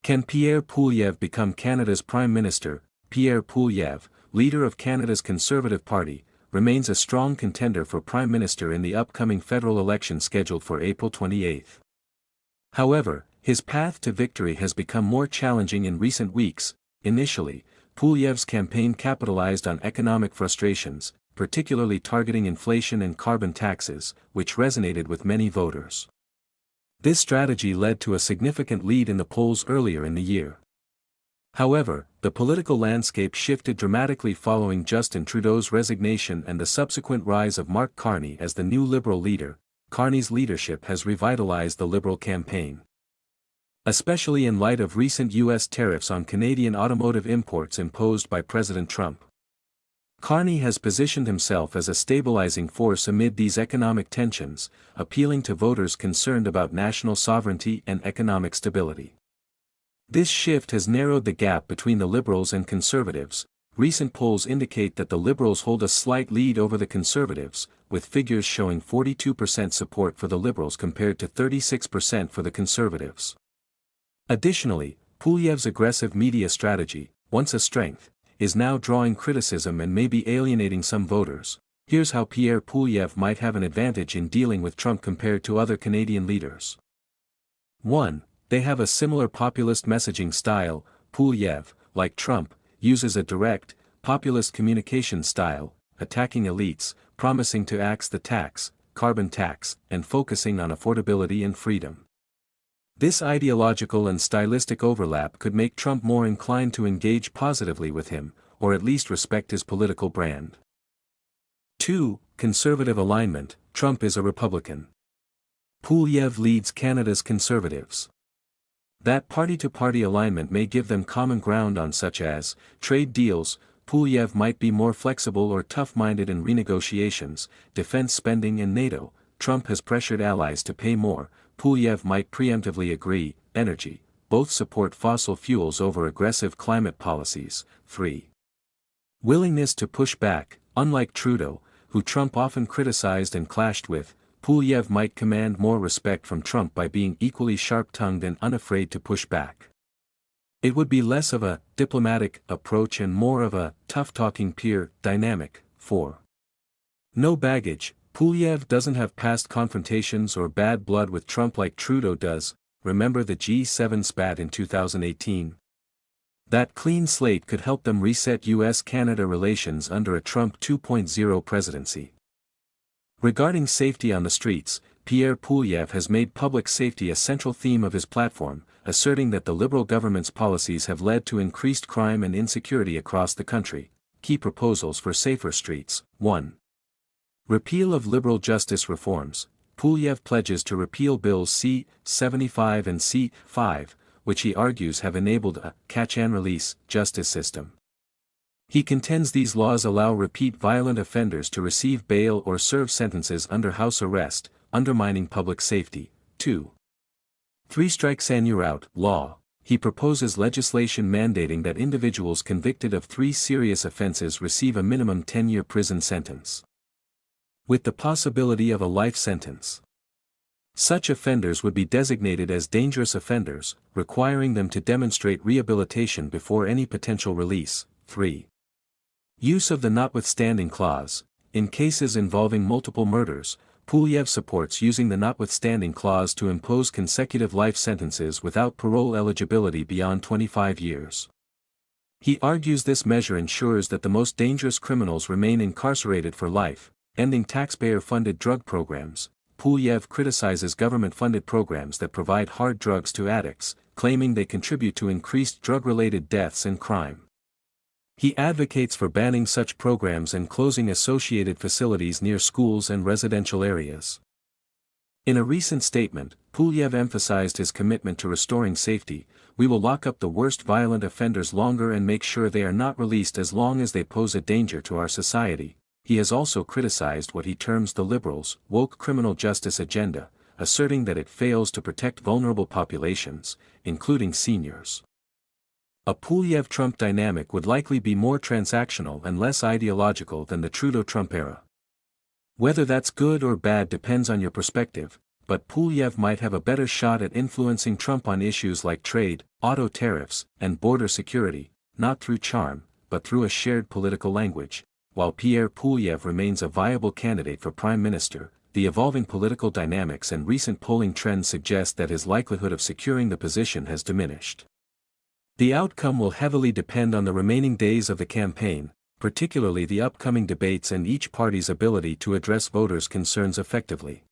Can Pierre Poilievre become Canada's Prime Minister? Pierre Poilievre, leader of Canada's Conservative Party, remains a strong contender for Prime Minister in the upcoming federal election scheduled for April 28. However, his path to victory has become more challenging in recent weeks. Initially, Poilievre's campaign capitalized on economic frustrations, particularly targeting inflation and carbon taxes, which resonated with many voters. This strategy led to a significant lead in the polls earlier in the year. However, the political landscape shifted dramatically following Justin Trudeau's resignation and the subsequent rise of Mark Carney as the new Liberal leader. Carney's leadership has revitalized the Liberal campaign, especially in light of recent U.S. tariffs on Canadian automotive imports imposed by President Trump. Carney has positioned himself as a stabilizing force amid these economic tensions, appealing to voters concerned about national sovereignty and economic stability. This shift has narrowed the gap between the Liberals and Conservatives. Recent polls indicate that the Liberals hold a slight lead over the Conservatives, with figures showing 42% support for the Liberals compared to 36% for the Conservatives. Additionally, Poilievre's aggressive media strategy, once a strength, is now drawing criticism and may be alienating some voters. Here's how Pierre Poilievre might have an advantage in dealing with Trump compared to other Canadian leaders. 1. They have a similar populist messaging style. Poilievre, like Trump, uses a direct, populist communication style, attacking elites, promising to axe the tax, carbon tax, and focusing on affordability and freedom. This ideological and stylistic overlap could make Trump more inclined to engage positively with him, or at least respect his political brand. 2. Conservative alignment. Trump is a Republican. Poilievre leads Canada's Conservatives. That party-to-party alignment may give them common ground on such as trade deals. Poilievre might be more flexible or tough-minded in renegotiations, defense spending and NATO. Trump has pressured allies to pay more. Poilievre might preemptively agree. Energy. Both support fossil fuels over aggressive climate policies. 3. Willingness to push back. Unlike Trudeau, who Trump often criticized and clashed with, Poilievre might command more respect from Trump by being equally sharp-tongued and unafraid to push back. It would be less of a diplomatic approach and more of a tough-talking peer dynamic. 4. No baggage. Poilievre doesn't have past confrontations or bad blood with Trump like Trudeau does. Remember the G7 spat in 2018? That clean slate could help them reset U.S.-Canada relations under a Trump 2.0 presidency. Regarding safety on the streets, Pierre Poilievre has made public safety a central theme of his platform, asserting that the Liberal government's policies have led to increased crime and insecurity across the country. Key proposals for safer streets. 1. Repeal of Liberal justice reforms. Poilievre pledges to repeal Bills C-75 and C-5, which he argues have enabled a catch-and-release justice system. He contends these laws allow repeat violent offenders to receive bail or serve sentences under house arrest, undermining public safety. 2. Three strikes and you're out law. He proposes legislation mandating that individuals convicted of 3 serious offenses receive a minimum 10-year prison sentence, with the possibility of a life sentence. Such offenders would be designated as dangerous offenders, requiring them to demonstrate rehabilitation before any potential release. 3. Use of the notwithstanding clause. In cases involving multiple murders, Poilievre supports using the notwithstanding clause to impose consecutive life sentences without parole eligibility beyond 25 years. He argues this measure ensures that the most dangerous criminals remain incarcerated for life, ending taxpayer-funded drug programs. Poilievre criticizes government-funded programs that provide hard drugs to addicts, claiming they contribute to increased drug-related deaths and crime. He advocates for banning such programs and closing associated facilities near schools and residential areas. In a recent statement, Poilievre emphasized his commitment to restoring safety. We will lock up the worst violent offenders longer and make sure they are not released as long as they pose a danger to our society. He has also criticized what he terms the Liberals' woke criminal justice agenda, asserting that it fails to protect vulnerable populations, including seniors. A Poilievre-Trump dynamic would likely be more transactional and less ideological than the Trudeau-Trump era. Whether that's good or bad depends on your perspective. but Poilievre might have a better shot at influencing Trump on issues like trade, auto tariffs, and border security, not through charm, but through a shared political language. While Pierre Poilievre remains a viable candidate for Prime Minister, the evolving political dynamics and recent polling trends suggest that his likelihood of securing the position has diminished. The outcome will heavily depend on the remaining days of the campaign, particularly the upcoming debates and each party's ability to address voters' concerns effectively.